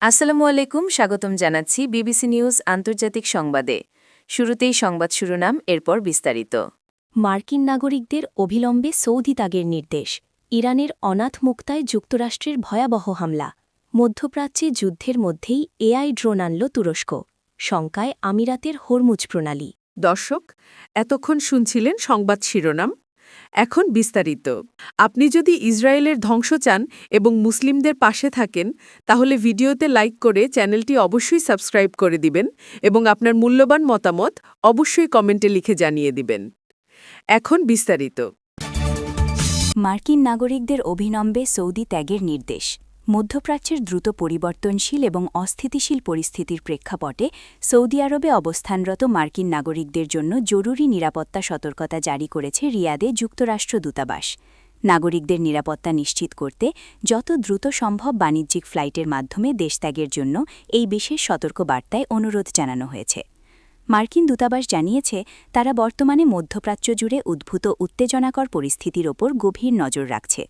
আসসালামু আলাইকুম, স্বাগতম জানাচ্ছি বিবিসি নিউজ আন্তর্জাতিক সংবাদে। শুরুতেই সংবাদ শিরোনাম, এরপর বিস্তারিত। মার্কিন নাগরিকদের অবিলম্বে সৌদি ত্যাগের নির্দেশ, ইরানের অনাথ মুক্তায় যুক্তরাষ্ট্রের ভয়াবহ হামলা, মধ্যপ্রাচ্যে যুদ্ধের মধ্যেই এআই ড্রোন আনল তুরস্ক, শঙ্কায় আমিরাতের হরমুজ প্রণালী। দর্শক, এতক্ষণ শুনছিলেন সংবাদ শিরোনাম। এখন বিস্তারিত। আপনি যদি ইসরায়েলের ধ্বংস চান এবং মুসলিমদের পাশে থাকেন, তাহলে ভিডিওতে লাইক করে চ্যানেলটি অবশ্যই সাবস্ক্রাইব করে দিবেন এবং আপনার মূল্যবান মতামত অবশ্যই কমেন্টে লিখে জানিয়ে দিবেন। এখন বিস্তারিত। মার্কিন নাগরিকদের অভিলম্বে সৌদি ত্যাগের নির্দেশ। মধ্যপ্রাচ্যের দ্রুত পরিবর্তনশীল এবং অস্থিতিশীল পরিস্থিতির প্রেক্ষাপটে সৌদি আরবে অবস্থানরত মার্কিন নাগরিকদের জন্য জরুরি নিরাপত্তা সতর্কতা জারি করেছে রিয়াদে যুক্তরাষ্ট্র দূতাবাস। নাগরিকদের নিরাপত্তা নিশ্চিত করতে যত দ্রুত সম্ভব বাণিজ্যিক ফ্লাইটের মাধ্যমে দেশত্যাগের জন্য এই বিশেষ সতর্কবার্তায় অনুরোধ জানানো হয়েছে। মার্কিন দূতাবাস জানিয়েছে, তারা বর্তমানে মধ্যপ্রাচ্য জুড়ে উদ্ভূত উত্তেজনাকর পরিস্থিতির ওপর গভীর নজর রাখছে।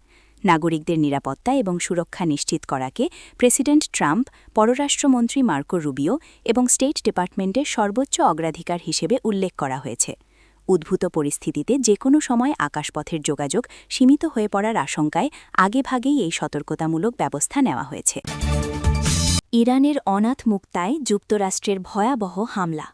নাগরিকদের নিরাপত্তা এবং সুরক্ষা নিশ্চিত করাকে প্রেসিডেন্ট ট্রাম্প, পররাষ্ট্রমন্ত্রী মার্কো রুবিও এবং স্টেট ডিপার্টমেন্টের সর্বোচ্চ অগ্রাধিকার হিসেবে উল্লেখ করা হয়েছে। উদ্ভূত পরিস্থিতিতে যে কোনো সময় আকাশপথের যোগাযোগ সীমিত হয়ে পড়ার আশঙ্কায় আগেভাগেই এই সতর্কতামূলক ব্যবস্থা নেওয়া হয়েছে। ইরানের অনাথ মুক্তায় যুক্তরাষ্ট্রের ভয়াবহ হামলা।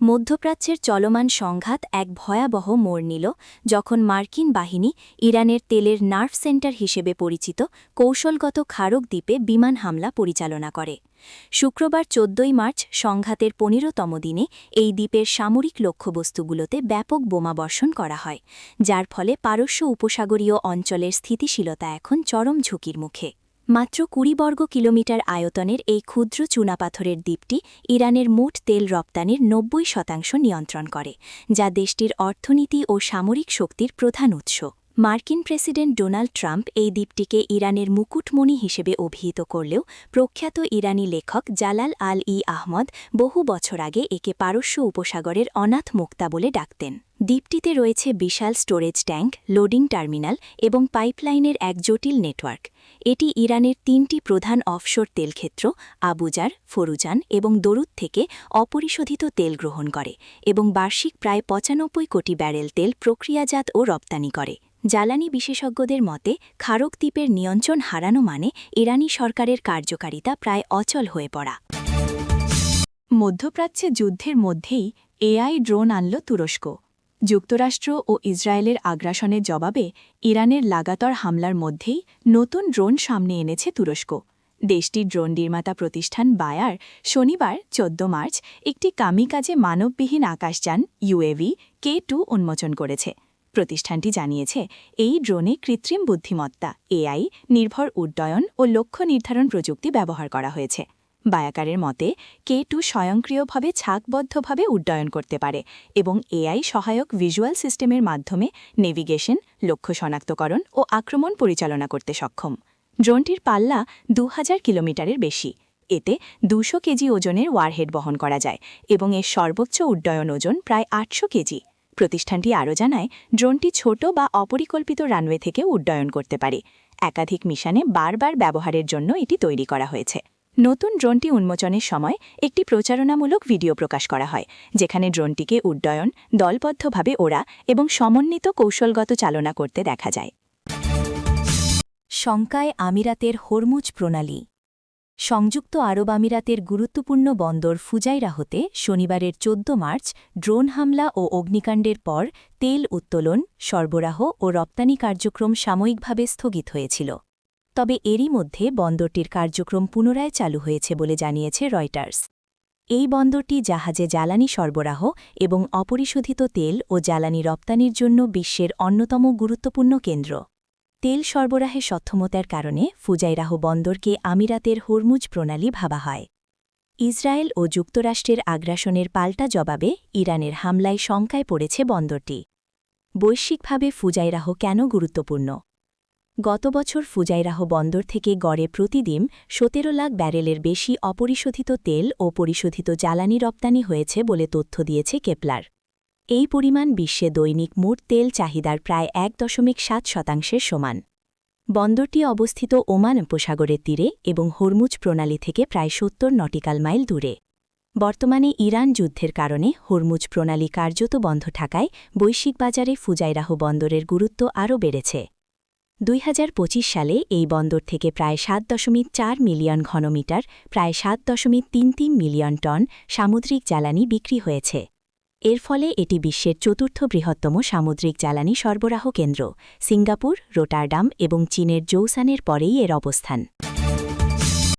মধ্যপ্রাচ্যের চলমান সংঘাত এক ভয়াবহ মোড় নিল যখন মার্কিন বাহিনী ইরানের তেলের নার্ভ সেন্টার হিসেবে পরিচিত কৌশলগত খারক দ্বীপে বিমান হামলা পরিচালনা করে। শুক্রবার ১৪ মার্চ সংঘাতের ১৫তম দিনে এই দ্বীপের সামরিক লক্ষ্যবস্তুগুলোতে ব্যাপক বোমাবর্ষণ করা হয়, যার ফলে পারস্য উপসাগরীয় অঞ্চলের স্থিতিশীলতা এখন চরম ঝুঁকির মুখে। মাত্র ২০ বর্গ কিলোমিটার আয়তনের এই ক্ষুদ্র চুনাপাথরের দ্বীপটি ইরানের মোট তেল রপ্তানির ৯০% নিয়ন্ত্রণ করে, যা দেশটির অর্থনীতি ও সামরিক শক্তির প্রধান উৎস। মার্কিন প্রেসিডেন্ট ডোনাল্ড ট্রাম্প এই দ্বীপটিকে ইরানের মুকুটমণি হিসেবে অভিহিত করলেও প্রখ্যাত ইরানি লেখক জালাল আহমদ বহু বছর আগে একে পারস্য উপসাগরের অনাথ মুক্তা বলে ডাকতেন। দ্বীপটিতে রয়েছে বিশাল স্টোরেজ ট্যাঙ্ক, লোডিং টার্মিনাল এবং পাইপলাইনের এক জটিল নেটওয়ার্ক। এটি ইরানের ৩টি প্রধান অফশোর তেলক্ষেত্র আবুজার, ফরুজান এবং দরুদ থেকে অপরিশোধিত তেল গ্রহণ করে এবং বার্ষিক প্রায় ৯৫ কোটি ব্যারেল তেল প্রক্রিয়াজাত ও রপ্তানি করে। জ্বালানি বিশেষজ্ঞদের মতে, খারক দ্বীপের নিয়ন্ত্রণ হারানো মানে ইরানি সরকারের কার্যকারিতা প্রায় অচল হয়ে পড়া। মধ্যপ্রাচ্যে যুদ্ধের মধ্যেই এআই ড্রোন আনল তুরস্ক। যুক্তরাষ্ট্র ও ইসরায়েলের আগ্রাসনের জবাবে ইরানের লাগাতার হামলার মধ্যেই নতুন ড্রোন সামনে এনেছে তুরস্ক। দেশটির ড্রোন নির্মাতা প্রতিষ্ঠান বায়ার শনিবার ১৪ মার্চ একটি কামিকাজে মানববিহীন আকাশযান ইউএভি K2 উন্মোচন করেছে। প্রতিষ্ঠানটি জানিয়েছে, এই ড্রোনে কৃত্রিম বুদ্ধিমত্তা এআই নির্ভর উড্ডয়ন ও লক্ষ্য নির্ধারণ প্রযুক্তি ব্যবহার করা হয়েছে। বায়াকারের মতে, K2 স্বয়ংক্রিয়ভাবে ছাকবদ্ধভাবে উড্ডয়ন করতে পারে এবং এআই সহায়ক ভিজুয়াল সিস্টেমের মাধ্যমে নেভিগেশন, লক্ষ্য শনাক্তকরণ ও আক্রমণ পরিচালনা করতে সক্ষম। ড্রোনটির পাল্লা ২০০০ কিলোমিটারের বেশি। এতে ২০০ কেজি ওজনের ওয়ারহেড বহন করা যায় এবং এর সর্বোচ্চ উড্ডয়ন ওজন প্রায় ৮০০ কেজি। প্রতিষ্ঠানটি আরও জানায়, ড্রোনটি ছোট বা অপরিকল্পিত রানওয়ে থেকে উড্ডয়ন করতে পারে। একাধিক মিশনে বারবার ব্যবহারের জন্য এটি তৈরি করা হয়েছে। নতুন ড্রোনটি উন্মোচনের সময় একটি প্রচারণামূলক ভিডিও প্রকাশ করা হয়, যেখানে ড্রোনটিকে উড্ডয়ন, দলবদ্ধভাবে ওড়া এবং সমন্বিত কৌশলগত চালনা করতে দেখা যায়। শঙ্কায় আমিরাতের হরমুজ প্রণালী। সংযুক্ত আরব আমিরাতের গুরুত্বপূর্ণ বন্দর ফুজাইরাহতে শনিবারের ১৪ মার্চ ড্রোন হামলা ও অগ্নিকাণ্ডের পর তেল উত্তোলন, সরবরাহ ও রপ্তানি কার্যক্রম সাময়িকভাবে স্থগিত হয়েছিল। তবে এরই মধ্যে বন্দরটির কার্যক্রম পুনরায় চালু হয়েছে বলে জানিয়েছে রয়টার্স। এই বন্দরটি জাহাজে জ্বালানি সরবরাহ এবং অপরিশোধিত তেল ও জ্বালানি রপ্তানির জন্য বিশ্বের অন্যতম গুরুত্বপূর্ণ কেন্দ্র। তেল সরবরাহে সক্ষমতার কারণে ফুজাইরাহ বন্দরকে আমিরাতের হরমুজ প্রণালী ভাবা হয়। ইসরায়েল ও যুক্তরাষ্ট্রের আগ্রাসনের পাল্টা জবাবে ইরানের হামলায় শঙ্কায় পড়েছে বন্দরটি। বৈশ্বিকভাবে ফুজাইরাহ কেন গুরুত্বপূর্ণ? গত বছর ফুজাইরাহ বন্দর থেকে গড়ে প্রতিদিন ১৭ লাখ ব্যারেলের বেশি অপরিশোধিত তেল ও পরিশোধিত জ্বালানি রপ্তানি হয়েছে বলে তথ্য দিয়েছে কেপলার। এই পরিমাণ বিশ্বে দৈনিক মোট তেল চাহিদার প্রায় ১.৭% সমান। বন্দরটি অবস্থিত ওমান উপসাগরের তীরে এবং হরমুজ প্রণালী থেকে প্রায় ৭০ নটিক্যাল মাইল দূরে। বর্তমানে ইরান যুদ্ধের কারণে হরমুজ প্রণালী কার্যত বন্ধ থাকায় বৈশ্বিক বাজারে ফুজাইরাহ বন্দরের গুরুত্ব আরও বেড়েছে। ২০২৫ সালে এই বন্দর থেকে প্রায় ৭.৪ মিলিয়ন ঘনমিটার প্রায় ৭.33 মিলিয়ন টন সামুদ্রিক জ্বালানি বিক্রি হয়েছে। এর ফলে এটি বিশ্বের চতুর্থ বৃহত্তম সামুদ্রিক জ্বালানি সরবরাহ কেন্দ্র। সিঙ্গাপুর, রোটারডাম এবং চীনের জৌসানের পরেই এর অবস্থান।